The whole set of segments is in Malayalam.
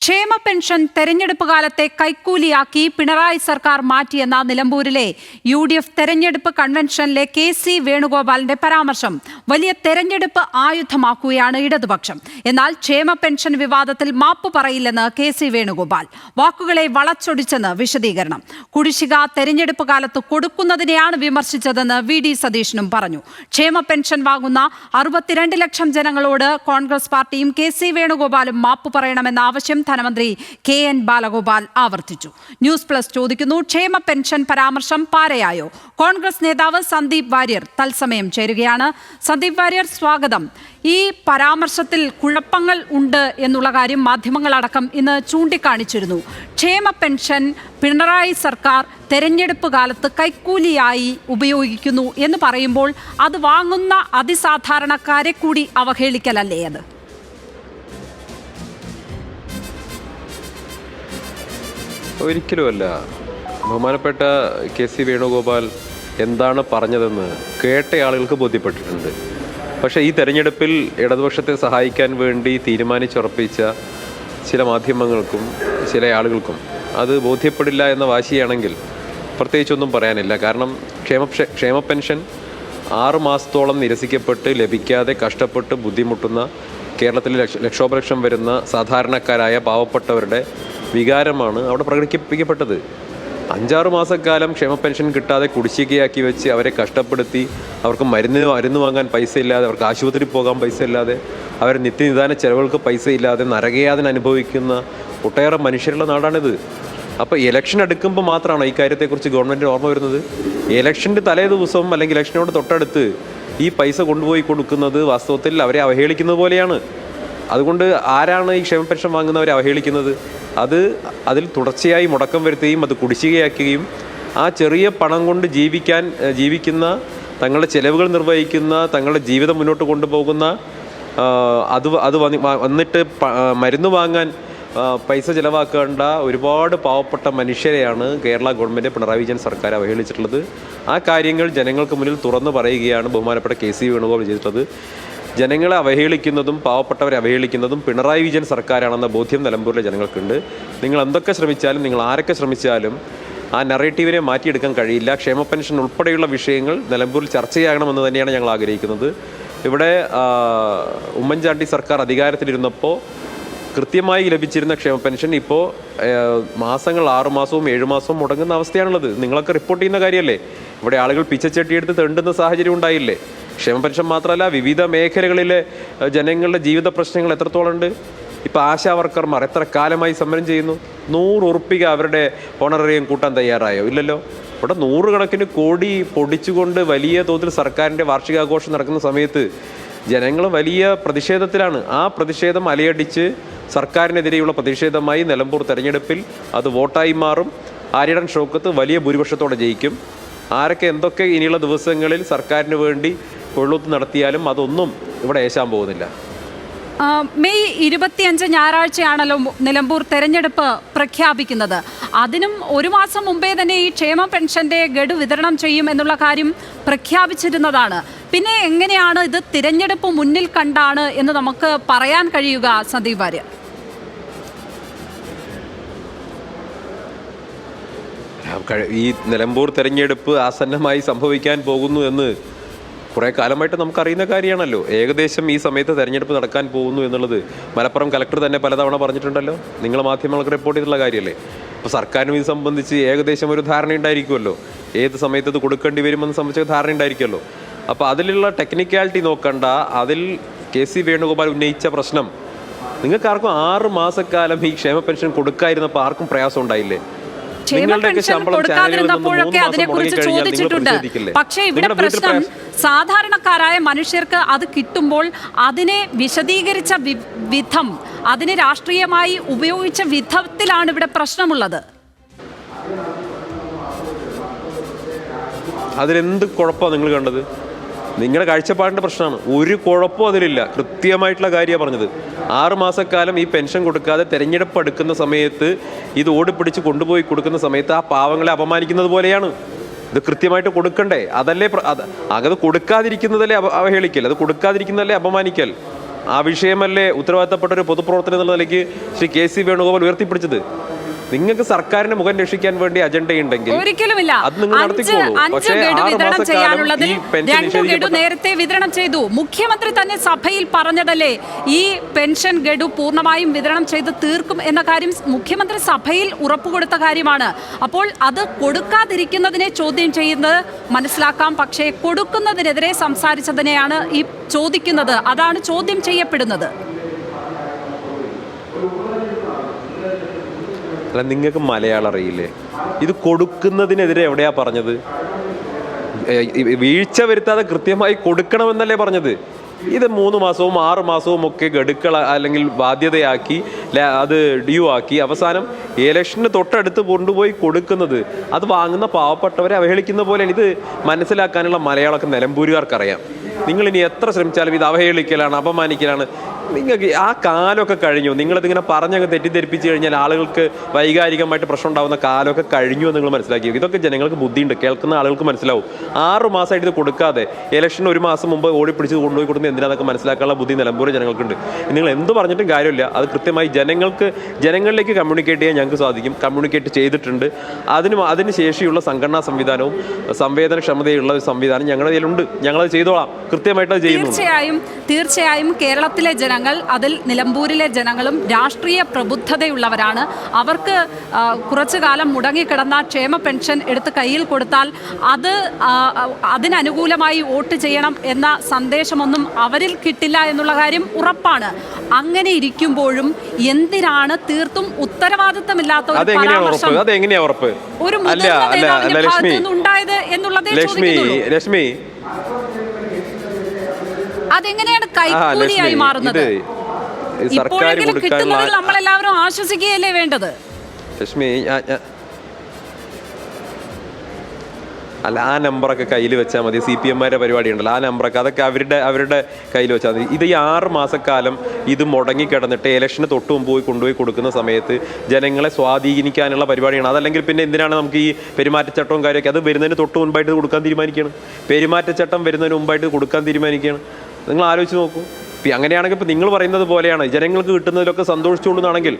ക്ഷേമ പെൻഷൻ തെരഞ്ഞെടുപ്പ് കാലത്തെ കൈക്കൂലിയാക്കി പിണറായി സർക്കാർ മാറ്റിയെന്ന നിലമ്പൂരിലെ UDF തെരഞ്ഞെടുപ്പ് കൺവെൻഷനിലെ KC വേണുഗോപാലിന്റെ പരാമർശം വലിയ തെരഞ്ഞെടുപ്പ് ആയുധമാക്കുകയാണ് ഇടതുപക്ഷം. എന്നാൽ ക്ഷേമ പെൻഷൻ വിവാദത്തിൽ മാപ്പ് പറയില്ലെന്ന് KC വേണുഗോപാൽ. വാക്കുകളെ വളച്ചൊടിച്ചെന്ന് വിശദീകരണം. കുടിശ്ശിക തെരഞ്ഞെടുപ്പ് കാലത്ത് കൊടുക്കുന്നതിനെയാണ് വിമർശിച്ചതെന്ന് VD സതീശനും പറഞ്ഞു. ക്ഷേമ പെൻഷൻ വാങ്ങുന്ന 62 ലക്ഷം ജനങ്ങളോട് കോൺഗ്രസ് പാർട്ടിയും KC വേണുഗോപാലും മാപ്പ് പറയണമെന്ന ആവശ്യം ധനമന്ത്രി KN ബാലഗോപാൽ ആവർത്തിച്ചു. ന്യൂസ് പ്ലസ് ചോദിക്കുന്നു, ക്ഷേമ പെൻഷൻ പരാമർശം പാരയായോ? കോൺഗ്രസ് നേതാവ് സന്ദീപ് വാര്യർ തത്സമയം ചേരുകയാണ്. സന്ദീപ് വാര്യർ, സ്വാഗതം. ഈ പരാമർശത്തിൽ കുഴപ്പങ്ങൾ ഉണ്ട് എന്നുള്ള കാര്യം മാധ്യമങ്ങളടക്കം ഇന്ന് ചൂണ്ടിക്കാണിച്ചിരുന്നു. ക്ഷേമ പെൻഷൻ പിണറായി സർക്കാർ തെരഞ്ഞെടുപ്പ് കാലത്ത് കൈക്കൂലിയായി ഉപയോഗിക്കുന്നു എന്ന് പറയുമ്പോൾ അത് വാങ്ങുന്ന അതിസാധാരണക്കാരെ കൂടി അവഹേളിക്കലല്ലേ അത്? ഒരിക്കലുമല്ല. ബഹുമാനപ്പെട്ട KC വേണുഗോപാൽ എന്താണ് പറഞ്ഞതെന്ന് കേട്ട ആളുകൾക്ക് ബോധ്യപ്പെട്ടിട്ടുണ്ട്. പക്ഷേ ഈ തെരഞ്ഞെടുപ്പിൽ ഇടതുപക്ഷത്തെ സഹായിക്കാൻ വേണ്ടി തീരുമാനിച്ചുറപ്പിച്ച ചില മാധ്യമങ്ങൾക്കും ചില ആളുകൾക്കും അത് ബോധ്യപ്പെടില്ല എന്ന വാശിയാണെങ്കിൽ പ്രത്യേകിച്ചൊന്നും പറയാനില്ല. കാരണം ക്ഷേമ പെൻഷൻ 6 മാസത്തോളം നിരസിക്കപ്പെട്ട് ലഭിക്കാതെ കഷ്ടപ്പെട്ട് ബുദ്ധിമുട്ടുന്ന കേരളത്തിൽ ലക്ഷോപലക്ഷം വരുന്ന സാധാരണക്കാരായ പാവപ്പെട്ടവരുടെ വികാരമാണ് അവിടെ പ്രകടിപ്പിക്കപ്പെട്ടത്. 5-6 മാസക്കാലം ക്ഷേമ പെൻഷൻ കിട്ടാതെ കുടിശ്ശികയാക്കി വെച്ച് അവരെ കഷ്ടപ്പെടുത്തി അവർക്ക് മരുന്ന് വാങ്ങാൻ പൈസ ഇല്ലാതെ, അവർക്ക് ആശുപത്രിയിൽ പോകാൻ പൈസ ഇല്ലാതെ, അവർ നിത്യനിദാന ചെലവുകൾക്ക് പൈസ ഇല്ലാതെ നരകയാതന അനുഭവിക്കുന്ന ഒട്ടേറെ മനുഷ്യരുള്ള നാടാണിത്. അപ്പോൾ ഇലക്ഷൻ എടുക്കുമ്പോൾ മാത്രമാണ് ഈ കാര്യത്തെക്കുറിച്ച് ഗവൺമെൻറ്റിന് ഓർമ്മ വരുന്നത്. ഇലക്ഷൻ്റെ തലേ ദിവസവും അല്ലെങ്കിൽ ഇലക്ഷനോട് തൊട്ടടുത്ത് ഈ പൈസ കൊണ്ടുപോയി കൊടുക്കുന്നത് വാസ്തവത്തിൽ അവരെ അവഹേളിക്കുന്നത് പോലെയാണ്. അതുകൊണ്ട് ആരാണ് ഈ ക്ഷേമ പെൻഷൻ വാങ്ങുന്നവരെ അവഹേളിക്കുന്നത്? അതിൽ തുടർച്ചയായി മുടക്കം വരുത്തുകയും അത് കുടിശ്ശികയാക്കുകയും ആ ചെറിയ പണം കൊണ്ട് ജീവിക്കുന്ന, തങ്ങളുടെ ചെലവുകൾ നിർവഹിക്കുന്ന, തങ്ങളുടെ ജീവിതം മുന്നോട്ട് കൊണ്ടുപോകുന്ന, വന്നിട്ട് മരുന്ന് വാങ്ങാൻ പൈസ ചിലവാക്കേണ്ട ഒരുപാട് പാവപ്പെട്ട മനുഷ്യരെയാണ് കേരള ഗവൺമെൻറ് പിണറായി വിജയൻ സർക്കാർ അവഹേളിച്ചിട്ടുള്ളത്. ആ കാര്യങ്ങൾ ജനങ്ങൾക്ക് മുന്നിൽ തുറന്നു പറയുകയാണ് ബഹുമാനപ്പെട്ട KC വേണുഗോപാൽ ചെയ്തിട്ടുള്ളത്. ജനങ്ങളെ അവഹേളിക്കുന്നതും പാവപ്പെട്ടവരെ അവഹേളിക്കുന്നതും പിണറായി വിജയൻ സർക്കാരാണെന്ന ബോധ്യം നിലമ്പൂരിലെ ജനങ്ങൾക്കുണ്ട്. നിങ്ങൾ എന്തൊക്കെ ശ്രമിച്ചാലും, നിങ്ങൾ ആരൊക്കെ ശ്രമിച്ചാലും ആ നറേറ്റീവിനെ മാറ്റിയെടുക്കാൻ കഴിയില്ല. ക്ഷേമ പെൻഷൻ ഉൾപ്പെടെയുള്ള വിഷയങ്ങൾ നിലമ്പൂരിൽ ചർച്ചയാകണമെന്ന് തന്നെയാണ് ഞങ്ങൾ ആഗ്രഹിക്കുന്നത്. ഇവിടെ ഉമ്മൻചാണ്ടി സർക്കാർ അധികാരത്തിലിരുന്നപ്പോൾ കൃത്യമായി ലഭിച്ചിരുന്ന ക്ഷേമ പെൻഷൻ ഇപ്പോൾ മാസങ്ങൾ 6 മാസവും 7 മാസവും മുടങ്ങുന്ന അവസ്ഥയാണുള്ളത്. നിങ്ങളൊക്കെ റിപ്പോർട്ട് ചെയ്യുന്ന കാര്യമല്ലേ? ഇവിടെ ആളുകൾ പിച്ചച്ചട്ടിയെടുത്ത് തെണ്ടുന്ന സാഹചര്യം ഉണ്ടായില്ലേ? ക്ഷേമ പെൻഷൻ മാത്രമല്ല, വിവിധ മേഖലകളിലെ ജനങ്ങളുടെ ജീവിത പ്രശ്നങ്ങൾ എത്രത്തോളം ഉണ്ട്. ഇപ്പോൾ ആശാ വർക്കർമാർ എത്ര കാലമായി സമരം ചെയ്യുന്നു. 100 ഉറുപ്പിക അവരുടെ ഓണറേറിയം കൂട്ടാൻ തയ്യാറായോ? ഇല്ലല്ലോ. ഇവിടെ 100 കണക്കിന് കോടി പൊടിച്ചുകൊണ്ട് വലിയ തോതിൽ സർക്കാരിൻ്റെ വാർഷികാഘോഷം നടക്കുന്ന സമയത്ത് ജനങ്ങൾ വലിയ പ്രതിഷേധത്തിലാണ്. ആ പ്രതിഷേധം അലയടിച്ച് സർക്കാരിനെതിരെയുള്ള പ്രതിഷേധമായി നിലമ്പൂർ തെരഞ്ഞെടുപ്പിൽ അത് വോട്ടായി മാറും. ആര്യടൻ ഷൗക്കത്ത് വലിയ ഭൂരിപക്ഷത്തോടെ ജയിക്കും. ആരൊക്കെ എന്തൊക്കെ ഇനിയുള്ള ദിവസങ്ങളിൽ സർക്കാരിന് വേണ്ടി കൊള്ളൂത്ത് നടത്തിയാലും അതൊന്നും ഇവിടെ ഏശാൻ പോകുന്നില്ല. മെയ് 25 ഞായറാഴ്ചയാണല്ലോ നിലമ്പൂർ തെരഞ്ഞെടുപ്പ് പ്രഖ്യാപിക്കുന്നത്. അതിനും 1 മാസം മുമ്പേ തന്നെ ഈ ക്ഷേമ പെൻഷന്റെ ഗഡു വിതരണം ചെയ്യും എന്നുള്ള കാര്യം പ്രഖ്യാപിച്ചിരുന്നതാണ്. പിന്നെ എങ്ങനെയാണ് ഇത് തിരഞ്ഞെടുപ്പ് മുന്നിൽ കണ്ടാണ് എന്ന് നമുക്ക് പറയാൻ കഴിയുക, സന്ദീപ് വാര്യർ? ഈ നിലമ്പൂർ തെരഞ്ഞെടുപ്പ് ആസന്നമായി സംഭവിക്കാൻ പോകുന്നു എന്ന് കുറേ കാലമായിട്ട് നമുക്കറിയുന്ന കാര്യമാണല്ലോ. ഏകദേശം ഈ സമയത്ത് തെരഞ്ഞെടുപ്പ് നടക്കാൻ പോകുന്നു എന്നുള്ളത് മലപ്പുറം കലക്ടർ തന്നെ പലതവണ പറഞ്ഞിട്ടുണ്ടല്ലോ. നിങ്ങൾ മാധ്യമങ്ങൾക്ക് റിപ്പോർട്ട് ചെയ്തിട്ടുള്ള കാര്യമല്ലേ? അപ്പോൾ സർക്കാരിനും ഇത് സംബന്ധിച്ച് ഏകദേശം ഒരു ധാരണ ഉണ്ടായിരിക്കുമല്ലോ. ഏത് സമയത്ത് ഇത് കൊടുക്കേണ്ടി വരുമെന്ന് സംബന്ധിച്ച ധാരണ ഉണ്ടായിരിക്കുമല്ലോ. അപ്പോൾ അതിലുള്ള ടെക്നിക്കാലിറ്റി നോക്കണ്ട. അതിൽ KC വേണുഗോപാൽ ഉന്നയിച്ച പ്രശ്നം, നിങ്ങൾക്കാർക്കും 6 മാസക്കാലം ഈ ക്ഷേമ പെൻഷൻ കൊടുക്കാതിരുന്നപ്പോൾ ആർക്കും പ്രയാസം ഉണ്ടായില്ലേ? ക്ഷേമ പെൻഷൻ കൊടുക്കാതിരുന്നപ്പോഴൊക്കെ അതിനെക്കുറിച്ച് ചോദിച്ചിട്ടുണ്ട്. പക്ഷേ ഇവിടെ പ്രശ്നം സാധാരണക്കാരായ മനുഷ്യർക്ക് അത് കിട്ടുമ്പോൾ അതിനെ വിശദീകരിച്ച വിധം, അതിനെ രാഷ്ട്രീയമായി ഉപയോഗിച്ച വിധത്തിലാണ് ഇവിടെ പ്രശ്നമുള്ളത്. അതിലെന്ത് കുഴപ്പമാണ് നിങ്ങൾ കണ്ടത്? നിങ്ങളുടെ കാഴ്ചപ്പാടിൻ്റെ പ്രശ്നമാണ്. ഒരു കുഴപ്പവും അതിലില്ല. കൃത്യമായിട്ടുള്ള കാര്യമാണ് പറഞ്ഞത്. 6 മാസക്കാലം ഈ പെൻഷൻ കൊടുക്കാതെ തെരഞ്ഞെടുപ്പ് എടുക്കുന്ന സമയത്ത് ഇത് ഓടിപ്പിടിച്ച് കൊണ്ടുപോയി കൊടുക്കുന്ന സമയത്ത് ആ പാവങ്ങളെ അപമാനിക്കുന്നത് പോലെയാണ്. ഇത് കൃത്യമായിട്ട് കൊടുക്കണ്ടേ? അതല്ലേ അത് കൊടുക്കാതിരിക്കുന്നതല്ലേ അവഹേളിക്കൽ, അത് കൊടുക്കാതിരിക്കുന്നതല്ലേ അപമാനിക്കൽ. ആ വിഷയമല്ലേ ഉത്തരവാദിത്തപ്പെട്ട ഒരു പൊതുപ്രവർത്തനം എന്നുള്ള നിലയ്ക്ക് ശ്രീ കെ സി വേണുഗോപാൽ ഉയർത്തിപ്പിടിച്ചത്. നിങ്ങൾക്ക് സർക്കാരിന്റെ മുഖം രക്ഷിക്കാൻ വേണ്ടി അജണ്ടയുണ്ടെങ്കിൽ ഒരിക്കലുമില്ല. അത് നിങ്ങൾ നടത്തിക്കോളൂ. പക്ഷേ 6 മാസക്കാലം ഈ പെൻഷൻ നിഷേധിക്കപ്പെട്ട നേരത്തെ വിതരണം ചെയ്തു. മുഖ്യമന്ത്രി തന്നെ സഭയിൽ പറഞ്ഞതല്ലേ ഈ പെൻഷൻ ഗഡു പൂർണ്ണമായും വിതരണം ചെയ്ത് തീർക്കും എന്ന കാര്യം മുഖ്യമന്ത്രി സഭയിൽ ഉറപ്പുകൊടുത്ത കാര്യമാണ്. അപ്പോൾ അത് കൊടുക്കാതിരിക്കുന്നതിനെ ചോദ്യം ചെയ്യുന്നത് മനസ്സിലാക്കാം. പക്ഷേ കൊടുക്കുന്നതിനെതിരെ സംസാരിച്ചതിനെയാണ് ഈ ചോദിക്കുന്നത്. അതാണ് ചോദ്യം ചെയ്യപ്പെടുന്നത്. അല്ല, നിങ്ങൾക്ക് മലയാളം അറിയില്ലേ? ഇത് കൊടുക്കുന്നതിനെതിരെ എവിടെയാ പറഞ്ഞത്? വീഴ്ച വരുത്താതെ കൃത്യമായി കൊടുക്കണമെന്നല്ലേ പറഞ്ഞത്? ഇത് 3 മാസവും 6 മാസവും ഒക്കെ ഗഡുക്കൾ അല്ലെങ്കിൽ ബാധ്യതയാക്കി അത് ഡ്യൂ ആക്കി അവസാനം ഇലക്ഷന് തൊട്ടടുത്ത് കൊണ്ടുപോയി കൊടുക്കുന്നത്, അത് വാങ്ങുന്ന പാവപ്പെട്ടവരെ അവഹേളിക്കുന്ന പോലെയാണ്. ഇത് മനസ്സിലാക്കാനുള്ള മലയാളമൊക്കെ നിലമ്പൂരുകാർക്കറിയാം. നിങ്ങളിനി എത്ര ശ്രമിച്ചാലും ഇത് അവഹേളിക്കലാണ്, അപമാനിക്കലാണ്. നിങ്ങൾക്ക് ആ കാലമൊക്കെ കഴിഞ്ഞു. നിങ്ങളിതിങ്ങനെ പറഞ്ഞങ്ങ് തെറ്റിദ്ധരിപ്പിച്ച് കഴിഞ്ഞാൽ ആളുകൾക്ക് വൈകാരികമായിട്ട് പ്രശ്നം ഉണ്ടാകുന്ന കാലമൊക്കെ കഴിഞ്ഞു എന്ന് നിങ്ങൾ മനസ്സിലാക്കി. ഇതൊക്കെ ജനങ്ങൾക്ക് ബുദ്ധിയുണ്ട്, കേൾക്കുന്ന ആളുകൾക്ക് മനസ്സിലാവും. 6 മാസമായിട്ട് ഇത് കൊടുക്കാതെ ഇലക്ഷൻ 1 മാസം മുമ്പ് ഓടിപ്പിടിച്ച് കൊണ്ടുപോയി കൊടുക്കുന്നത് എന്തിനാന്നൊക്കെ മനസ്സിലാക്കാനുള്ള ബുദ്ധി നിലമ്പൂർ ജനങ്ങൾക്കുണ്ട്. നിങ്ങൾ എന്ത് പറഞ്ഞിട്ടും കാര്യമില്ല. അത് കൃത്യമായി ജനങ്ങളിലേക്ക് കമ്മ്യൂണിക്കേറ്റ് ചെയ്യാൻ ഞങ്ങൾക്ക് സാധിക്കും. കമ്മ്യൂണിക്കേറ്റ് ചെയ്തിട്ടുണ്ട്. അതിന് ശേഷിയുള്ള സംഘടനാ സംവിധാനവും സംവേദനക്ഷമതയുള്ള ഒരു സംവിധാനം ഞങ്ങളുടെ കയ്യിലുണ്ട്. ഞങ്ങളത് ചെയ്തോളാം. കൃത്യമായിട്ട് അത് ചെയ്യുന്നു. തീർച്ചയായും കേരളത്തിലെ ജനങ്ങൾ, അതിൽ നിലമ്പൂരിലെ ജനങ്ങളും രാഷ്ട്രീയ പ്രബുദ്ധതയുള്ളവരാണ്. അവർക്ക് കുറച്ചു കാലം മുടങ്ങിക്കിടന്ന ക്ഷേമ പെൻഷൻ എടുത്ത് കയ്യിൽ കൊടുത്താൽ അതിനനുകൂലമായി വോട്ട് ചെയ്യണം എന്ന സന്ദേശമൊന്നും അവരിൽ കിട്ടില്ല എന്നുള്ള കാര്യം ഉറപ്പാണ്. അങ്ങനെ ഇരിക്കുമ്പോഴും എന്തിനാണ് തീർത്തും ഉത്തരവാദിത്തമില്ലാത്ത ഒരു പരാമർശം ഒരു മുതിർന്ന നേതാവിന്റെ ഭാഗത്തു നിന്നുണ്ടായത് എന്നുള്ളതേ ചോദിക്കുന്നുള്ളൂ. അതെങ്ങനെയാണ് കൈക്കൂലിയായി മാറുന്നത്? ഇപ്പോഴെങ്കിലും കിട്ടുന്നതിൽ നമ്മളെല്ലാവരും ആശ്വസിക്കുകയല്ലേ വേണ്ടത്? ലക്ഷ്മി, അല്ല, ആ നമ്പറൊക്കെ കയ്യിൽ വെച്ചാൽ മതി. CPM-മാരുടെ പരിപാടി ഉണ്ടല്ലോ, ആ നമ്പറൊക്കെ അതൊക്കെ അവരുടെ കയ്യിൽ വെച്ചാൽ മതി. ഇത് ഈ 6 മാസക്കാലം ഇത് മുടങ്ങിക്കിടന്നിട്ട് ഇലക്ഷന് തൊട്ട് മുമ്പ് കൊണ്ടുപോയി കൊടുക്കുന്ന സമയത്ത് ജനങ്ങളെ സ്വാധീനിക്കാനുള്ള പരിപാടിയാണ്. അതല്ലെങ്കിൽ പിന്നെ എന്തിനാണ് നമുക്ക് ഈ പെരുമാറ്റച്ചട്ടവും കാര്യമൊക്കെ? അത് വരുന്നതിന് തൊട്ട് മുൻപായിട്ട് കൊടുക്കാൻ തീരുമാനിക്കുകയാണ്. പെരുമാറ്റച്ചട്ടം വരുന്നതിന് മുമ്പായിട്ട് കൊടുക്കാൻ തീരുമാനിക്കുകയാണ്. നിങ്ങൾ ആലോചിച്ച് നോക്കൂ. അങ്ങനെയാണെങ്കിൽ ഇപ്പോൾ നിങ്ങൾ പറയുന്നത് പോലെയാണ് ജനങ്ങൾക്ക് കിട്ടുന്നതിലൊക്കെ സന്തോഷിച്ചുകൊള്ളുന്നതാണെങ്കിൽ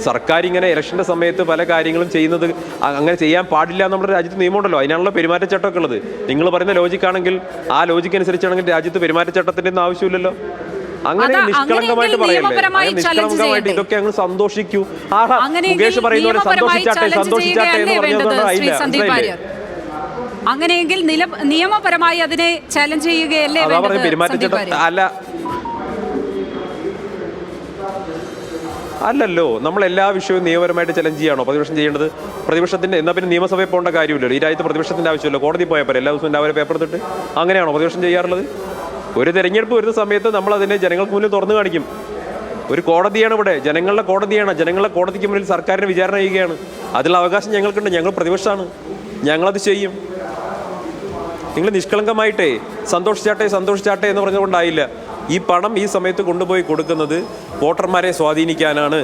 സർക്കാർ ഇങ്ങനെ ഇലക്ഷൻ്റെ സമയത്ത് പല കാര്യങ്ങളും ചെയ്യുന്നത് അങ്ങനെ ചെയ്യാൻ പാടില്ല നമ്മുടെ രാജ്യത്ത് നിയമമുണ്ടല്ലോ. അതിനാണല്ലോ പെരുമാറ്റച്ചട്ടമൊക്കെ ഉള്ളത്. നിങ്ങൾ പറയുന്ന ലോജിക്കാണെങ്കിൽ ആ ലോജിക്ക് അനുസരിച്ചാണെങ്കിൽ രാജ്യത്ത് പെരുമാറ്റച്ചട്ടത്തിൻ്റെ ഒന്നും ആവശ്യമില്ലല്ലോ. അങ്ങനെ നിഷ്കളങ്കമായിട്ട് പറയല്ലേ, നിഷ്കളങ്കമായിട്ട് ഇതൊക്കെ അങ്ങ് സന്തോഷിക്കൂ. മുകേഷ് പറയുന്ന പോലെ സന്തോഷിച്ചാട്ടെ എന്ന് പറഞ്ഞത്. അങ്ങനെയെങ്കിൽ നിയമപരമായി അതിനെ ചാലഞ്ച് ചെയ്യുകയല്ലേ വേണ്ടത്? അല്ലല്ലോ, നമ്മൾ എല്ലാ വിഷയവും നിയമപരമായിട്ട് ചലഞ്ച് ചെയ്യാണോ പ്രതിപക്ഷം ചെയ്യേണ്ടത്? പ്രതിപക്ഷത്തിന്റെ എന്നാൽ പിന്നെ നിയമസഭയിൽ പോകേണ്ട കാര്യമില്ലല്ലോ. ഈ രാജ്യത്ത് പ്രതിപക്ഷത്തിന്റെ ആവശ്യമില്ല. കോടതി പോയാൽ പോരെ, എല്ലാ ദിവസവും രാവിലെ പേപ്പർ എടുത്തിട്ട്. അങ്ങനെയാണോ പ്രതിപക്ഷം ചെയ്യാറുള്ളത്? ഒരു തെരഞ്ഞെടുപ്പ് വരുന്ന സമയത്ത് നമ്മൾ അതിനെ ജനങ്ങൾക്ക് മുന്നിൽ തുറന്നു കാണിക്കും. ഒരു കോടതിയാണ് ഇവിടെ, ജനങ്ങളുടെ കോടതിയാണ്. ജനങ്ങളുടെ കോടതിക്ക് മുന്നിൽ സർക്കാരിനെ വിചാരണ ചെയ്യുകയാണ്. അതിനുള്ള അവകാശം ഞങ്ങൾക്കുണ്ട്. ഞങ്ങൾ പ്രതിപക്ഷമാണ്, ഞങ്ങളത് ചെയ്യും. നിങ്ങൾ നിഷ്കളങ്കമായിട്ടേ സന്തോഷിച്ചാട്ടെ എന്ന് പറഞ്ഞുകൊണ്ടായില്ല. ഈ പണം ഈ സമയത്ത് കൊണ്ടുപോയി കൊടുക്കുന്നത് വോട്ടർമാരെ സ്വാധീനിക്കാനാണ്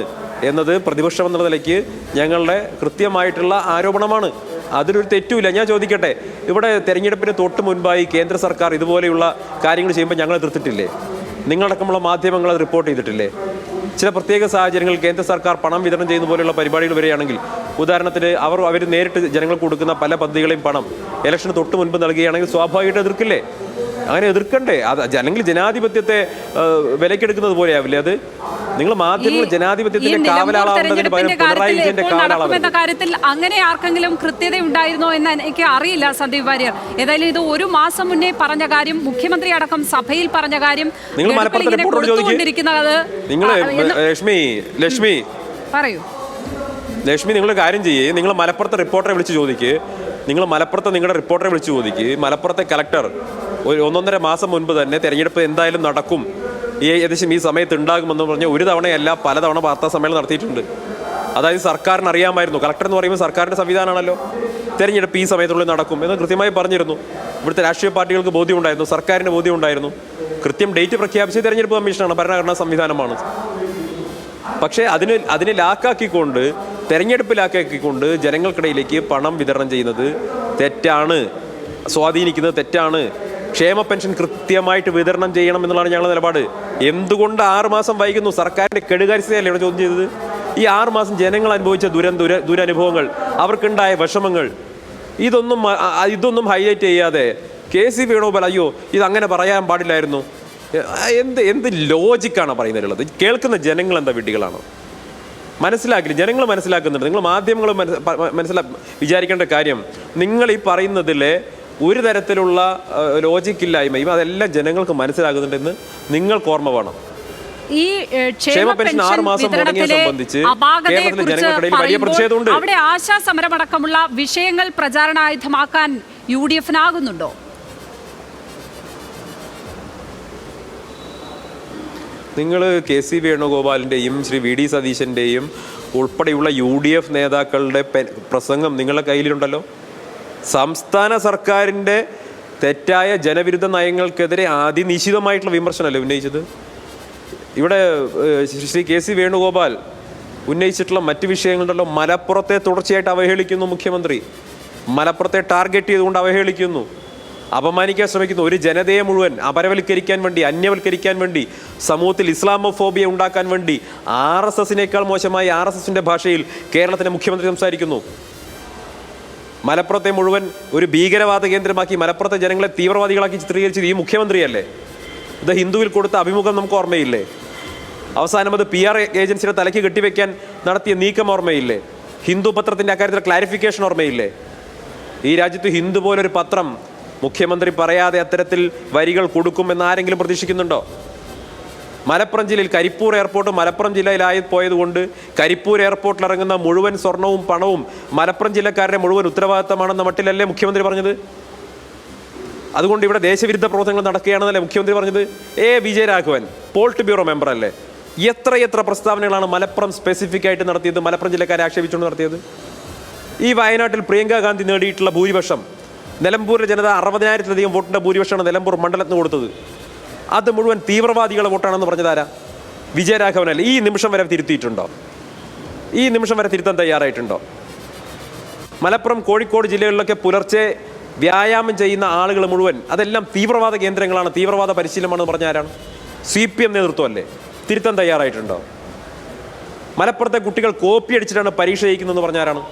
എന്നത് പ്രതിപക്ഷം എന്ന നിലയ്ക്ക് ഞങ്ങളുടെ കൃത്യമായിട്ടുള്ള ആരോപണമാണ്. അതിലൊരു തെറ്റുമില്ല. ഞാൻ ചോദിക്കട്ടെ, ഇവിടെ തെരഞ്ഞെടുപ്പിന് തൊട്ട് മുൻപായി കേന്ദ്ര സർക്കാർ ഇതുപോലെയുള്ള കാര്യങ്ങൾ ചെയ്യുമ്പോൾ ഞങ്ങൾ എതിർത്തിട്ടില്ലേ? നിങ്ങളടക്കമുള്ള മാധ്യമങ്ങൾ അത് റിപ്പോർട്ട് ചെയ്തിട്ടില്ലേ? ചില പ്രത്യേക സാഹചര്യങ്ങളിൽ കേന്ദ്ര സർക്കാർ പണം വിതരണം ചെയ്യുന്ന പോലെയുള്ള പരിപാടികൾ വരികയാണെങ്കിൽ, ഉദാഹരണത്തിന് അവർ നേരിട്ട് ജനങ്ങൾക്ക് കൊടുക്കുന്ന പല പദ്ധതികളെയും പണം ഇലക്ഷന് തൊട്ട് മുൻപ് നൽകുകയാണെങ്കിൽ സ്വാഭാവികമായിട്ട് എതിർക്കില്ലേ? അങ്ങനെ എതിർക്കണ്ടേ? അല്ലെങ്കിൽ ജനാധിപത്യത്തെ വിലക്കെടുക്കുന്നത് പോലെയാവില്ലേ അത്? നിങ്ങൾ മാധ്യമങ്ങൾ ജനാധിപത്യത്തിന്റെ കാവലാളാവുന്നതിന് പകരം പിണറായി വിജയന്റെ കാവലാളാവുന്ന കാര്യത്തിൽ അങ്ങനെ ആർക്കെങ്കിലും കൃത്യത ഉണ്ടായിരുന്നോ എന്ന് എനിക്ക് അറിയില്ല സന്ദീപ് വാര്യർ. ഏതായാലും ഇത് 1 മാസം മുന്നേ പറഞ്ഞ കാര്യം, മുഖ്യമന്ത്രി അടക്കം സഭയിൽ പറഞ്ഞ കാര്യം നിങ്ങൾ മലപ്പുറത്തെ റിപ്പോർട്ടർ ചോദിക്കുന്നത്. നിങ്ങൾ ലക്ഷ്മി പറയൂ. ലക്ഷ്മി, നിങ്ങളൊരു കാര്യം ചെയ്യേ, നിങ്ങൾ മലപ്പുറത്തെ റിപ്പോർട്ടറെ വിളിച്ച് ചോദിക്ക്. നിങ്ങളുടെ റിപ്പോർട്ടറെ വിളിച്ച് ചോദിക്ക്. മലപ്പുറത്തെ കലക്ടർ 1.5 മാസം മുൻപ് തന്നെ തെരഞ്ഞെടുപ്പ് എന്തായാലും നടക്കും, ഏകദേശം ഈ സമയത്ത് ഉണ്ടാകുമെന്ന് പറഞ്ഞ് ഒരു തവണയല്ല പലതവണ വാർത്താ സമ്മേളനം നടത്തിയിട്ടുണ്ട്. അതായത് സർക്കാരിന് അറിയാമായിരുന്നു. കളക്ടർ എന്ന് പറയുമ്പോൾ സർക്കാരിൻ്റെ സംവിധാനമാണല്ലോ. തെരഞ്ഞെടുപ്പ് ഈ സമയത്തുള്ളിൽ നടക്കും എന്ന് കൃത്യമായി പറഞ്ഞിരുന്നു. ഇവിടുത്തെ രാഷ്ട്രീയ പാർട്ടികൾക്ക് ബോധ്യമുണ്ടായിരുന്നു, സർക്കാരിന് ബോധ്യമുണ്ടായിരുന്നു. കൃത്യം ഡേറ്റ് പ്രഖ്യാപിച്ച് തെരഞ്ഞെടുപ്പ് കമ്മീഷനാണ്, ഭരണഘടനാ സംവിധാനമാണ്. പക്ഷേ അതിനെ ലാക്കാക്കിക്കൊണ്ട്, തെരഞ്ഞെടുപ്പിലാക്കിക്കൊണ്ട് ജനങ്ങൾക്കിടയിലേക്ക് പണം വിതരണം ചെയ്യുന്നത് തെറ്റാണ്, സ്വാധീനിക്കുന്നത് തെറ്റാണ് ക്ഷേമ പെൻഷൻ കൃത്യമായിട്ട് വിതരണം ചെയ്യണം എന്നുള്ളതാണ് ഞങ്ങളുടെ നിലപാട്. എന്തുകൊണ്ട് 6 മാസം വൈകുന്നു? സർക്കാരിൻ്റെ കെടുകാര്യസ്ഥതയല്ലേ ഇവിടെ ചോദ്യം ചെയ്തത്? ഈ 6 മാസം ജനങ്ങൾ അനുഭവിച്ച ദുരനുഭവങ്ങൾ, അവർക്കുണ്ടായ വിഷമങ്ങൾ, ഇതൊന്നും ഹൈലൈറ്റ് ചെയ്യാതെ KC വേണുഗോപാൽ അയ്യോ ഇതങ്ങനെ പറയാൻ പാടില്ലായിരുന്നു, എന്ത് ലോജിക്കാണ് പറയുന്നതിലുള്ളത്? കേൾക്കുന്ന ജനങ്ങൾ എന്താ വിഡ്ഢികളാണോ? മനസ്സിലാക്കില്ല, ജനങ്ങൾ മനസ്സിലാക്കുന്നുണ്ട്. നിങ്ങൾ മാധ്യമങ്ങൾ വിചാരിക്കേണ്ട കാര്യം, നിങ്ങൾ ഈ പറയുന്നതിലെ ഒരു തരത്തിലുള്ള ലോജിക്കില്ലായ്മയും അതെല്ലാം ജനങ്ങൾക്ക് മനസ്സിലാകുന്നുണ്ടെന്ന് നിങ്ങൾക്ക് ഓർമ്മ വേണം. ഈ ക്ഷേമ പെൻഷൻ 6 മാസം മുടങ്ങിയെ സംബന്ധിച്ച് കേരളത്തിലെ ജനങ്ങൾക്കിടയിൽ വലിയ പ്രതിഷേധമുണ്ട്. അവിടെ ആശാസമരമടക്കമുള്ള വിഷയങ്ങൾ പ്രചാരണായുധമാക്കാൻ UDF-നാകുന്നുണ്ടോ? നിങ്ങൾ KC വേണുഗോപാലിൻ്റെയും ശ്രീ VD സതീശൻ്റെയും ഉൾപ്പെടെയുള്ള UDF നേതാക്കളുടെ പ്രസംഗം നിങ്ങളുടെ കയ്യിലുണ്ടല്ലോ. സംസ്ഥാന സർക്കാരിൻ്റെ തെറ്റായ ജനവിരുദ്ധ നയങ്ങൾക്കെതിരെ അതിനിശ്ചിതമായിട്ടുള്ള വിമർശനമല്ലേ ഉന്നയിച്ചത്? ഇവിടെ ശ്രീ KC വേണുഗോപാൽ ഉന്നയിച്ചിട്ടുള്ള മറ്റ് വിഷയങ്ങളുണ്ടല്ലോ. മലപ്പുറത്തെ തുടർച്ചയായിട്ട് അവഹേളിക്കുന്നു മുഖ്യമന്ത്രി, മലപ്പുറത്തെ ടാർഗറ്റ് ചെയ്തുകൊണ്ട് അവഹേളിക്കുന്നു, അപമാനിക്കാൻ ശ്രമിക്കുന്നു. ഒരു ജനതയെ മുഴുവൻ അപരവൽക്കരിക്കാൻ വേണ്ടി, അന്യവൽക്കരിക്കാൻ വേണ്ടി, സമൂഹത്തിൽ ഇസ്ലാമോഫോബിയ ഉണ്ടാക്കാൻ വേണ്ടി RSSനേക്കാൾ മോശമായി RSSൻ്റെ ഭാഷയിൽ കേരളത്തിലെ മുഖ്യമന്ത്രി സംസാരിക്കുന്നു. മലപ്പുറത്തെ മുഴുവൻ ഒരു ഭീകരവാദ കേന്ദ്രമാക്കി മലപ്പുറത്തെ ജനങ്ങളെ തീവ്രവാദികളാക്കി ചിത്രീകരിച്ചത് ഈ മുഖ്യമന്ത്രിയല്ലേ? ഇത് ഹിന്ദുവിൽ കൊടുത്ത അഭിമുഖം നമുക്ക് ഓർമ്മയില്ലേ? അവസാനം അത് PR ഏജൻസിയുടെ തലയ്ക്ക് കെട്ടിവെക്കാൻ നടത്തിയ നീക്കം ഓർമ്മയില്ലേ? ഹിന്ദു പത്രത്തിൻ്റെ അക്കാര്യത്തിൽ ക്ലാരിഫിക്കേഷൻ ഓർമ്മയില്ലേ? ഈ രാജ്യത്ത് ഹിന്ദു പോലൊരു പത്രം മുഖ്യമന്ത്രി പറയാതെ അത്തരത്തിൽ വരികൾ കൊടുക്കുമെന്ന് ആരെങ്കിലും പ്രതീക്ഷിക്കുന്നുണ്ടോ? മലപ്പുറം ജില്ലയിൽ കരിപ്പൂർ എയർപോർട്ട് മലപ്പുറം ജില്ലയിലായി പോയതുകൊണ്ട് കരിപ്പൂർ എയർപോർട്ടിൽ ഇറങ്ങുന്ന മുഴുവൻ സ്വർണവും പണവും മലപ്പുറം ജില്ലക്കാരുടെ മുഴുവൻ ഉത്തരവാദിത്തമാണെന്ന മട്ടിലല്ലേ മുഖ്യമന്ത്രി പറഞ്ഞത്? അതുകൊണ്ട് ഇവിടെ ദേശവിരുദ്ധ പ്രവർത്തനങ്ങൾ നടക്കുകയാണെന്നല്ലേ മുഖ്യമന്ത്രി പറഞ്ഞത്? വിജയരാഘവൻ പോളിറ്റ് ബ്യൂറോ മെമ്പർ അല്ലേ? എത്ര പ്രസ്താവനകളാണ് മലപ്പുറം സ്പെസിഫിക് ആയിട്ട് നടത്തിയത്, മലപ്പുറം ജില്ലക്കാരെ ആക്ഷേപിച്ചുകൊണ്ട് നടത്തിയത്? ഈ വയനാട്ടിൽ പ്രിയങ്ക ഗാന്ധി നേടിയിട്ടുള്ള ഭൂരിപക്ഷം, നിലമ്പൂരിലെ ജനത 60,000-ലധികം വോട്ടിൻ്റെ ഭൂരിപക്ഷമാണ് നിലമ്പൂർ മണ്ഡലത്തിന് കൊടുത്തത്. അത് മുഴുവൻ തീവ്രവാദികളുടെ വോട്ടാണെന്ന് പറഞ്ഞതാരാ? വിജയരാഘവനല്ലേ? ഈ നിമിഷം വരെ തിരുത്തിയിട്ടുണ്ടോ? ഈ നിമിഷം വരെ തിരുത്താൻ തയ്യാറായിട്ടുണ്ടോ? മലപ്പുറം കോഴിക്കോട് ജില്ലകളിലൊക്കെ പുലർച്ചെ വ്യായാമം ചെയ്യുന്ന ആളുകൾ മുഴുവൻ അതെല്ലാം തീവ്രവാദ കേന്ദ്രങ്ങളാണ്, തീവ്രവാദ പരിശീലനമാണെന്ന് പറഞ്ഞ ആരാണ്? CPM നേതൃത്വമല്ലേ? തിരുത്താൻ തയ്യാറായിട്ടുണ്ടോ? മലപ്പുറത്തെ കുട്ടികൾ കോപ്പി അടിച്ചിട്ടാണ് പരീക്ഷ ജയിക്കുന്നതെന്ന് പറഞ്ഞ ആരാണ്?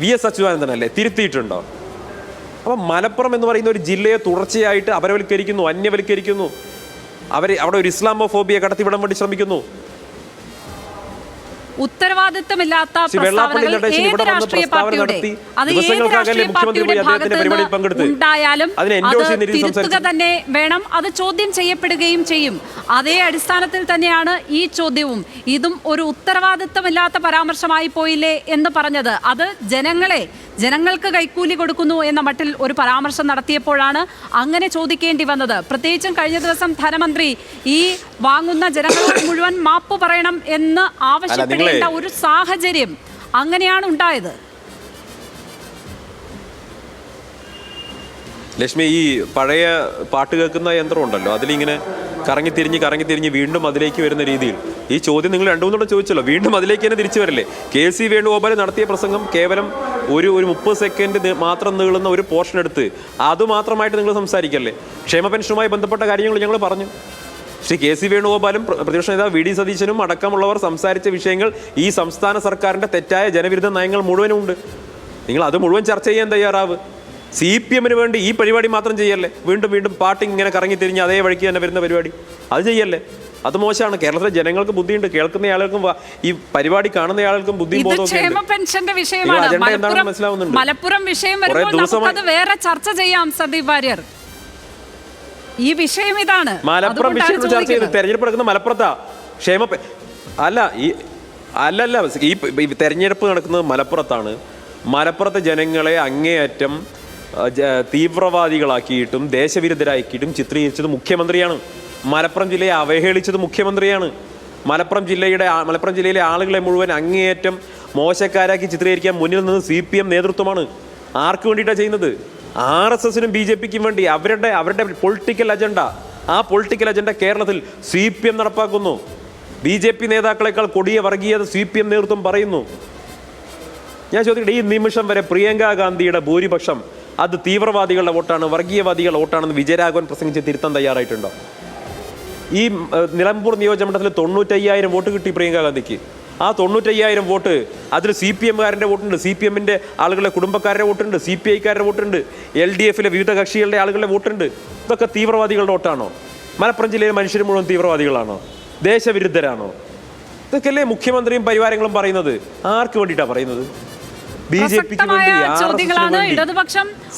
VS അച്യുതാനന്ദനല്ലേ? തിരുത്തിയിട്ടുണ്ടോ? അപ്പം മലപ്പുറം എന്ന് പറയുന്ന ഒരു ജില്ലയെ തുടർച്ചയായിട്ട് അപരവൽക്കരിക്കുന്നു, അന്യവൽക്കരിക്കുന്നു. അവിടെ ഒരു ഇസ്ലാമോഫോബിയ കടത്തിവിടാൻ വേണ്ടി ശ്രമിക്കുന്നു. ഉത്തരവാദിത്തമില്ലാത്ത ഉണ്ടായാലും തിരുത്തുക തന്നെ വേണം, അത് ചോദ്യം ചെയ്യപ്പെടുകയും ചെയ്യും. അതേ അടിസ്ഥാനത്തിൽ തന്നെയാണ് ഈ ചോദ്യവും. ഇതും ഒരു ഉത്തരവാദിത്തമില്ലാത്ത പരാമർശമായി പോയില്ലേ എന്ന് പറഞ്ഞത്. അത് ജനങ്ങൾക്ക് കൈക്കൂലി കൊടുക്കുന്നു എന്ന മട്ടിൽ ഒരു പരാമർശം നടത്തിയപ്പോഴാണ് അങ്ങനെ ചോദിക്കേണ്ടി വന്നത്. പ്രത്യേകിച്ചും കഴിഞ്ഞ ദിവസം ധനമന്ത്രി ഈ വാങ്ങുന്ന ജനങ്ങളോട് മുഴുവൻ മാപ്പ് പറയണം എന്ന് ആവശ്യപ്പെടേണ്ട ഒരു സാഹചര്യം അങ്ങനെയാണ് ഉണ്ടായത്. ലക്ഷ്മി, ഈ പഴയ പാട്ട് കേൾക്കുന്ന യന്ത്രം ഉണ്ടല്ലോ, അതിലിങ്ങനെ കറങ്ങിത്തിരിഞ്ഞ് വീണ്ടും അതിലേക്ക് വരുന്ന രീതിയിൽ ഈ ചോദ്യം നിങ്ങൾ 2-3 ചോദിച്ചല്ലോ, വീണ്ടും അതിലേക്ക് തന്നെ തിരിച്ചു വരില്ലേ? KC വേണുഗോപാൽ നടത്തിയ പ്രസംഗം കേവലം ഒരു 30 സെക്കൻഡ് മാത്രം നീളുന്ന ഒരു പോർഷൻ എടുത്ത് അതുമാത്രമായിട്ട് നിങ്ങൾ സംസാരിക്കല്ലേ? ക്ഷേമ പെൻഷനുമായി ബന്ധപ്പെട്ട കാര്യങ്ങൾ ഞങ്ങൾ പറഞ്ഞു. ശ്രീ KC വേണുഗോപാലും പ്രതിപക്ഷ നേതാവ് VD സതീശനും അടക്കമുള്ളവർ സംസാരിച്ച വിഷയങ്ങൾ ഈ സംസ്ഥാന സർക്കാരിൻ്റെ തെറ്റായ ജനവിരുദ്ധ നയങ്ങൾ മുഴുവനും ഉണ്ട്. നിങ്ങൾ അത് മുഴുവൻ ചർച്ച ചെയ്യാൻ തയ്യാറാവ്. CPM-ന് വേണ്ടി ഈ പരിപാടി മാത്രം ചെയ്യല്ലേ? വീണ്ടും പാട്ട് ഇങ്ങനെ കറങ്ങിത്തിരിഞ്ഞ് അതേ വഴിക്ക് തന്നെ വരുന്ന പരിപാടി അത് ചെയ്യല്ലേ? അത് മോശമാണ്. കേരളത്തിലെ ജനങ്ങൾക്ക് ബുദ്ധിയുണ്ട്, കേൾക്കുന്ന ആളുകൾക്കും ഈ പരിപാടി കാണുന്ന ആളുകൾക്കും ബുദ്ധിയും മനസ്സിലാവുന്നുണ്ട്. മലപ്പുറം വിഷയം വരുമ്പോൾ വേറെ ചർച്ച ചെയ്യാം. സന്ദീപ് വാര്യർ, ഈ വിഷയം ഇതാണ്. മലപ്പുറം വിഷയം ചർച്ച ചെയ്ത് തെരഞ്ഞെടുപ്പ് നടക്കുന്ന മലപ്പുറത്താ. ഈ തെരഞ്ഞെടുപ്പ് നടക്കുന്നത് മലപ്പുറത്താണ്. മലപ്പുറത്തെ ജനങ്ങളെ അങ്ങേയറ്റം തീവ്രവാദികളാക്കിയിട്ടും ദേശവിരുദ്ധരാക്കിയിട്ടും ചിത്രീകരിച്ചത് മുഖ്യമന്ത്രിയാണ്. മലപ്പുറം ജില്ലയെ അവഹേളിച്ചത് മുഖ്യമന്ത്രിയാണ്. മലപ്പുറം ജില്ലയിലെ ആളുകളെ മുഴുവൻ അങ്ങേയറ്റം മോശക്കാരാക്കി ചിത്രീകരിക്കാൻ മുന്നിൽ നിന്ന് CPM നേതൃത്വമാണ്. ആർക്ക് വേണ്ടിയിട്ടാണ് ചെയ്യുന്നത്? RSSനും BJPക്കും വേണ്ടി. അവരുടെ പൊളിറ്റിക്കൽ അജണ്ട, ആ പൊളിറ്റിക്കൽ അജണ്ട കേരളത്തിൽ CPM നടപ്പാക്കുന്നു. BJP നേതാക്കളെക്കാൾ കൊടിയ വർഗീയത CPM നേതൃത്വം പറയുന്നു. ഞാൻ ചോദിക്കട്ടെ, ഈ നിമിഷം വരെ പ്രിയങ്ക ഗാന്ധിയുടെ ഭൂരിപക്ഷം അത് തീവ്രവാദികളുടെ വോട്ടാണ്, വർഗീയവാദികളുടെ വോട്ടാണെന്ന് വിജയരാഘവൻ പ്രസംഗിച്ച് തിരുത്താൻ തയ്യാറായിട്ടുണ്ടോ? ഈ നിലമ്പൂർ നിയോജകമണ്ഡലത്തിൽ 95,000 വോട്ട് കിട്ടി പ്രിയങ്ക ഗാന്ധിക്ക്. ആ 95,000 വോട്ട് അതിൽ CPM-കാരൻ്റെ വോട്ടുണ്ട്, CPM-ൻ്റെ ആളുകളുടെ കുടുംബക്കാരുടെ വോട്ടുണ്ട്, CPI-കാരുടെ വോട്ടുണ്ട്, LDF-ലെ വിവിധ കക്ഷികളുടെ ആളുകളുടെ വോട്ടുണ്ട്. ഇതൊക്കെ തീവ്രവാദികളുടെ വോട്ടാണോ? മലപ്പുറം ജില്ലയിലെ മനുഷ്യർ മുഴുവൻ തീവ്രവാദികളാണോ? ദേശവിരുദ്ധരാണോ? ഇതൊക്കെയല്ലേ മുഖ്യമന്ത്രിയും പരിവാരങ്ങളും പറയുന്നത്? ആർക്ക് വേണ്ടിയിട്ടാണ് പറയുന്നത്? BJP-ക്ക് വേണ്ടി,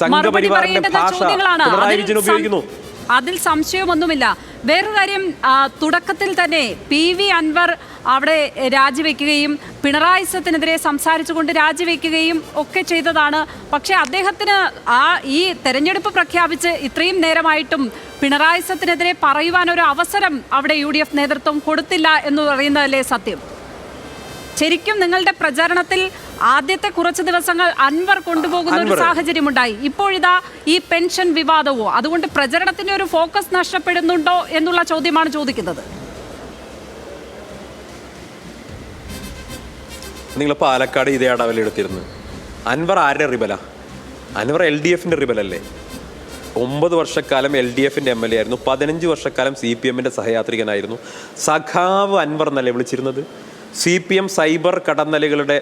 സംഘപരിവാറിന്റെ ഭാഷ പിണറായി വിജയൻ ഉപയോഗിക്കുന്നു. അതിൽ സംശയമൊന്നുമില്ല. വേറൊരു കാര്യം, തുടക്കത്തിൽ തന്നെ PV അൻവർ അവിടെ രാജിവെക്കുകയും പിണറായി സത്തിനെതിരെ സംസാരിച്ചുകൊണ്ട് രാജിവെക്കുകയും ഒക്കെ ചെയ്തതാണ്. പക്ഷേ അദ്ദേഹത്തിന് ഈ തെരഞ്ഞെടുപ്പ് പ്രഖ്യാപിച്ച് ഇത്രയും നേരമായിട്ടും പിണറായി സത്തിനെതിരെ പറയുവാൻ ഒരു അവസരം അവിടെ UDF നേതൃത്വം കൊടുത്തില്ല എന്ന് പറയുന്നതല്ലേ സത്യം? ശരിക്കും നിങ്ങളുടെ പ്രചാരണത്തിൽ ആദ്യത്തെ കുറച്ച് ദിവസങ്ങൾ അൻവർ കൊണ്ടുപോകുന്ന ഒരു സാഹചര്യമുണ്ടായി. ഇപ്പോഴിതാ ഈ പെൻഷൻ വിവാദവും, അതുകൊണ്ട് പ്രചരണത്തിന്റെ ഒരു ഫോക്കസ് നഷ്ടപ്പെടുന്നുണ്ടോ എന്നുള്ള ചോദ്യമാണ് ചോദിക്കുന്നത്. നിങ്ങൾ പാലക്കാട് ഇതേ അടവലെടുത്തിരുന്നു. അൻവർ ആരുടെ റിബല? അൻവർ LDF-ന്റെ റിബലല്ലേ? 9 വർഷക്കാലം LDF-ന്റെ MLA ആയിരുന്നു, 15 വർഷക്കാലം CPM-ന്റെ സഹയാത്രികനായിരുന്നു. സഖാവ് അൻവർ എന്നല്ലേ വിളിച്ചിരുന്നത്? CPM സൈബർ കടന്നലുകളുടെ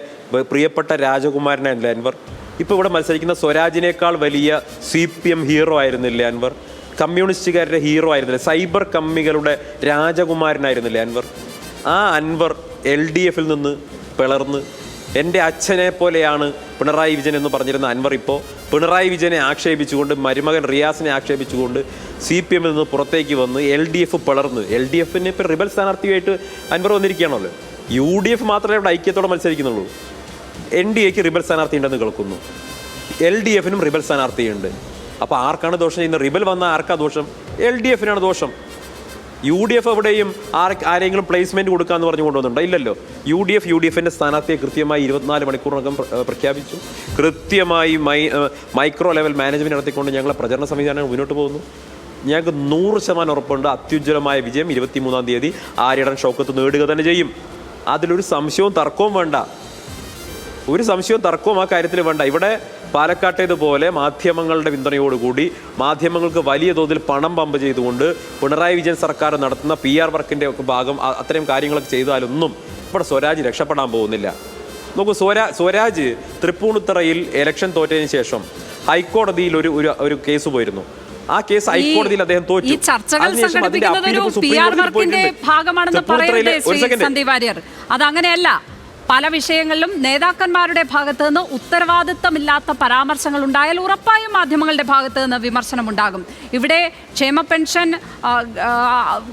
പ്രിയപ്പെട്ട രാജകുമാരനായിരുന്നില്ലേ അൻവർ? ഇപ്പോൾ ഇവിടെ മത്സരിക്കുന്ന സ്വരാജിനേക്കാൾ വലിയ CPM ഹീറോ ആയിരുന്നില്ലേ അൻവർ? കമ്മ്യൂണിസ്റ്റുകാരുടെ ഹീറോ ആയിരുന്നില്ലേ? സൈബർ കമ്മികളുടെ രാജകുമാരനായിരുന്നില്ലേ അൻവർ? ആ അൻവർ LDF-ൽ നിന്ന് പിളർന്ന് എൻ്റെ അച്ഛനെ പോലെയാണ് പിണറായി വിജയൻ എന്ന് പറഞ്ഞിരുന്ന അൻവർ ഇപ്പോൾ പിണറായി വിജയനെ ആക്ഷേപിച്ചുകൊണ്ട്, മരുമകൻ റിയാസിനെ ആക്ഷേപിച്ചുകൊണ്ട് CPM-ൽ നിന്ന് പുറത്തേക്ക് വന്ന് LDF പിളർന്ന്, LDF-ന് ഇപ്പോൾ റിബൽ സ്ഥാനാർത്ഥിയായിട്ട് അൻവർ വന്നിരിക്കുകയാണല്ലോ. UDF മാത്രമേ ഇവിടെ ഐക്യത്തോടെ മത്സരിക്കുന്നുള്ളൂ. NDA-ക്ക് റിബൽ സ്ഥാനാർത്ഥി ഉണ്ടെന്ന് കേൾക്കുന്നു, LDF-നും റിബൽ സ്ഥാനാർത്ഥിയുണ്ട്. അപ്പോൾ ആർക്കാണ് ദോഷം ചെയ്യുന്നത്? റിബൽ വന്നാൽ ആർക്കാ ദോഷം? LDF-നാണ് ദോഷം. UDF എവിടെയും ആരെങ്കിലും പ്ലേസ്മെന്റ് കൊടുക്കാന്ന് പറഞ്ഞു കൊണ്ടുവന്നുണ്ടോ? ഇല്ലല്ലോ. UDF-ന്റെ സ്ഥാനാർത്ഥിയെ കൃത്യമായി 24 മണിക്കൂറിനകം പ്രഖ്യാപിച്ചു. കൃത്യമായി മൈക്രോ ലെവൽ മാനേജ്മെന്റ് നടത്തിക്കൊണ്ട് ഞങ്ങളെ പ്രചരണ സംവിധാനം മുന്നോട്ട് പോകുന്നു. ഞങ്ങൾക്ക് 100% ഉറപ്പുണ്ട് അത്യുജ്വലമായ വിജയം 23-ാം തീയതി ആര്യടൻ ഷൗക്കത്ത് നേടുക തന്നെ ചെയ്യും. അതിലൊരു സംശയവും തർക്കവും വേണ്ട. ഒരു സംശയവും തർക്കവും ആ കാര്യത്തിൽ വേണ്ട. ഇവിടെ പാലക്കാട്ടേതുപോലെ മാധ്യമങ്ങളുടെ പിന്തുണയോടുകൂടി മാധ്യമങ്ങൾക്ക് വലിയ തോതിൽ പണം പമ്പ് ചെയ്തുകൊണ്ട് പിണറായി വിജയൻ സർക്കാർ നടത്തുന്ന PR വർക്കിൻ്റെ ഒക്കെ ഭാഗം അത്തരം കാര്യങ്ങളൊക്കെ ചെയ്താലൊന്നും ഇവിടെ സ്വരാജ് രക്ഷപ്പെടാൻ പോകുന്നില്ല. നോക്കൂ, സ്വരാജ് തൃപ്പൂണിത്തറയിൽ ഇലക്ഷൻ തോറ്റതിന് ശേഷം ഹൈക്കോടതിയിൽ ഒരു കേസ് പോയിരുന്നു. ആ കേസ് ഹൈക്കോടതിയിൽ അദ്ദേഹം തോറ്റു. അതങ്ങനെയല്ല. പല വിഷയങ്ങളിലും നേതാക്കന്മാരുടെ ഭാഗത്ത് നിന്ന് ഉത്തരവാദിത്തമില്ലാത്ത പരാമർശങ്ങൾ ഉണ്ടായാൽ ഉറപ്പായും മാധ്യമങ്ങളുടെ ഭാഗത്ത് നിന്ന് വിമർശനമുണ്ടാകും. ഇവിടെ ക്ഷേമ പെൻഷൻ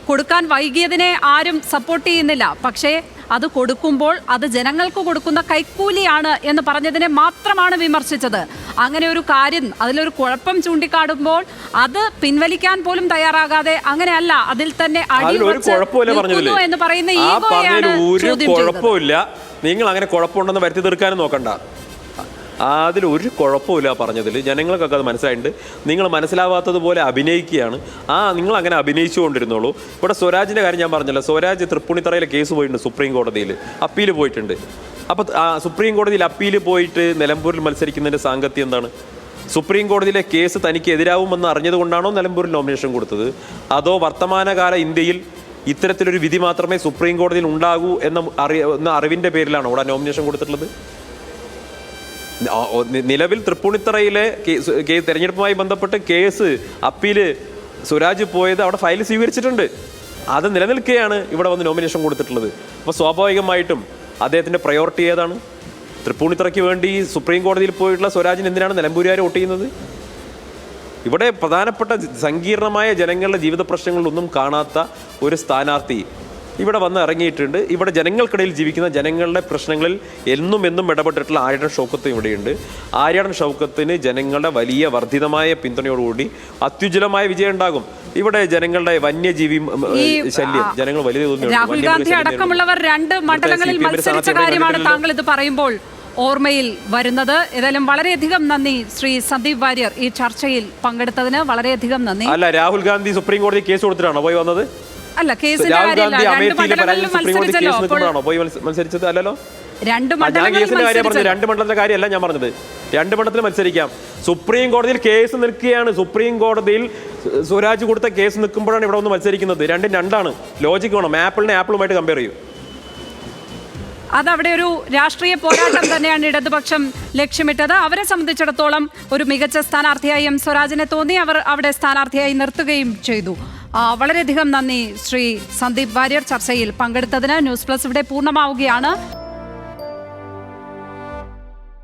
കൊടുക്കാൻ വൈകിയതിനെ ആരും സപ്പോർട്ട് ചെയ്യുന്നില്ല. പക്ഷേ അത് കൊടുക്കുമ്പോൾ അത് ജനങ്ങൾക്ക് കൊടുക്കുന്ന കൈക്കൂലിയാണ് എന്ന് പറഞ്ഞതിനെ മാത്രമാണ് വിമർശിച്ചത്. അങ്ങനെ ഒരു കാര്യം, അതിലൊരു കുഴപ്പം ചൂണ്ടിക്കാട്ടുമ്പോൾ അത് പിൻവലിക്കാൻ പോലും തയ്യാറാകാതെ അങ്ങനെയല്ല അതിൽ തന്നെ അടിയുറച്ചു എന്ന് പറയുന്ന ഈഗോയാണ് ചോദ്യം ചെയ്തത്. നിങ്ങൾ അങ്ങനെ കുഴപ്പമുണ്ടെന്ന് വരുത്തി തീർക്കാനും നോക്കണ്ട. അതിലൊരു കുഴപ്പമില്ല പറഞ്ഞതിൽ. ജനങ്ങൾക്കൊക്കെ അത് മനസ്സിലായിട്ടുണ്ട്. നിങ്ങൾ മനസ്സിലാവാത്തതുപോലെ അഭിനയിക്കുകയാണ്. നിങ്ങൾ അങ്ങനെ അഭിനയിച്ചുകൊണ്ടിരുന്നോളൂ. ഇവിടെ സ്വരാജിൻ്റെ കാര്യം ഞാൻ പറഞ്ഞല്ലോ. സ്വരാജ് തൃപ്പൂണിത്തറയിലെ കേസ് പോയിട്ടുണ്ട്, സുപ്രീം കോടതിയിൽ അപ്പീൽ പോയിട്ടുണ്ട്. അപ്പോൾ സുപ്രീം കോടതിയിൽ അപ്പീൽ പോയിട്ട് നിലമ്പൂരിൽ മത്സരിക്കുന്നതിൻ്റെ സാങ്കത്യം എന്താണ്? സുപ്രീം കോടതിയിലെ കേസ് തനിക്ക് എതിരാവുമെന്ന് അറിഞ്ഞതുകൊണ്ടാണോ നിലമ്പൂരിൽ നോമിനേഷൻ കൊടുത്തത്? അതോ വർത്തമാനകാല ഇന്ത്യയിൽ ഇത്തരത്തിലൊരു വിധി മാത്രമേ സുപ്രീം കോടതിയിൽ ഉണ്ടാകൂ എന്ന അറിവിൻ്റെ പേരിലാണോ ഇവിടെ നോമിനേഷൻ കൊടുത്തിട്ടുള്ളത്? നിലവിൽ തൃപ്പൂണിത്തറയിലെ തെരഞ്ഞെടുപ്പുമായി ബന്ധപ്പെട്ട് കേസ് അപ്പീല് സ്വരാജ് പോയത് അവിടെ ഫയൽ സ്വീകരിച്ചിട്ടുണ്ട്. അത് നിലനിൽക്കുകയാണ് ഇവിടെ വന്ന് നോമിനേഷൻ കൊടുത്തിട്ടുള്ളത്. അപ്പോൾ സ്വാഭാവികമായിട്ടും അദ്ദേഹത്തിൻ്റെ പ്രയോറിറ്റി ഏതാണ്? തൃപ്പൂണിത്തറയ്ക്ക് വേണ്ടി സുപ്രീം കോടതിയിൽ പോയിട്ടുള്ള സ്വരാജിന് എന്തിനാണ് നിലമ്പൂരുകാർ വോട്ട് ചെയ്യുന്നത്? ഇവിടെ പ്രധാനപ്പെട്ട സങ്കീർണമായ ജനങ്ങളുടെ ജീവിത പ്രശ്നങ്ങളിലൊന്നും കാണാത്ത ഒരു സ്ഥാനാർത്ഥി ഇവിടെ വന്ന് ഇറങ്ങിയിട്ടുണ്ട്. ഇവിടെ ജനങ്ങൾക്കിടയിൽ ജീവിക്കുന്ന ജനങ്ങളുടെ പ്രശ്നങ്ങളിൽ എന്നും ഇടപെട്ടിട്ടുള്ള ആര്യടൻ ഷൗക്കത്ത് ഇവിടെയുണ്ട്. ആര്യടൻ ഷൗക്കത്തിന് ജനങ്ങളുടെ വലിയ വർദ്ധിതമായ പിന്തുണയോടുകൂടി അത്യുജ്വലമായ വിജയം ഉണ്ടാകും. ഇവിടെ ജനങ്ങളുടെ വന്യജീവി ശല്യം ജനങ്ങൾ വലിയ തോന്നുന്നു. രാഹുൽ ഗാന്ധി അടക്കമുള്ളവർ 2 മണ്ഡലങ്ങളിൽ മത്സരിച്ച കാര്യമാണ് താങ്കൾ ഇത് പറയുമ്പോൾ ഓർമ്മയിൽ വരുന്നത്. ഏതായാലും വളരെയധികം നന്ദി ശ്രീ സന്ദീപ് വാര്യർ, ഈ ചർച്ചയിൽ പങ്കെടുത്തതിന് വളരെയധികം നന്ദി. അല്ല, രാഹുൽ ഗാന്ധി സുപ്രീം കോടതി കേസ് കൊടുത്തിട്ടാണോ പോയി വന്നത്? അല്ല, കേസിന്റെ കാര്യമല്ല. 2 മണ്ഡലങ്ങളിലും മത്സരിച്ചല്ലോ. പോയി മത്സരിച്ചത് അല്ലല്ലോ. 2 മണ്ഡലങ്ങളിലും 2 മണ്ഡലത്തിന്റെ കാര്യമല്ല ഞാൻ പറഞ്ഞത്. രണ്ട് മണ്ഡലത്തിൽ മത്സരിക്കാം. സുപ്രീം കോടതിയിൽ കേസ് നിൽക്കുകയാണ്. സുപ്രീം കോടതിയിൽ സ്വരാജ് കൊടുത്ത കേസ് നിൽക്കുമ്പോഴാണ് ഇവിടെ ഒന്ന് മത്സരിക്കുന്നത്. രണ്ടും രണ്ടാണ്. ലോജിക്ക് വേണം. ആപ്പിളിനെ ആപ്പിളുമായിട്ട് കമ്പയർ ചെയ്യും. അതവിടെ ഒരു രാഷ്ട്രീയ പോരാട്ടം തന്നെയാണ് ഇടതുപക്ഷം ലക്ഷ്യമിട്ടത്. അവരെ സംബന്ധിച്ചിടത്തോളം ഒരു മികച്ച സ്ഥാനാർത്ഥിയായി എം സ്വരാജിനെ തോന്നി. അവർ അവിടെ സ്ഥാനാർത്ഥിയായി നിർത്തുകയും ചെയ്തു. വളരെയധികം നന്ദി ശ്രീ സന്ദീപ് വാര്യർ ചർച്ചയിൽ പങ്കെടുത്തതിന്. ന്യൂസ് പ്ലസ് ഇവിടെ പൂർണ്ണമാവുകയാണ്.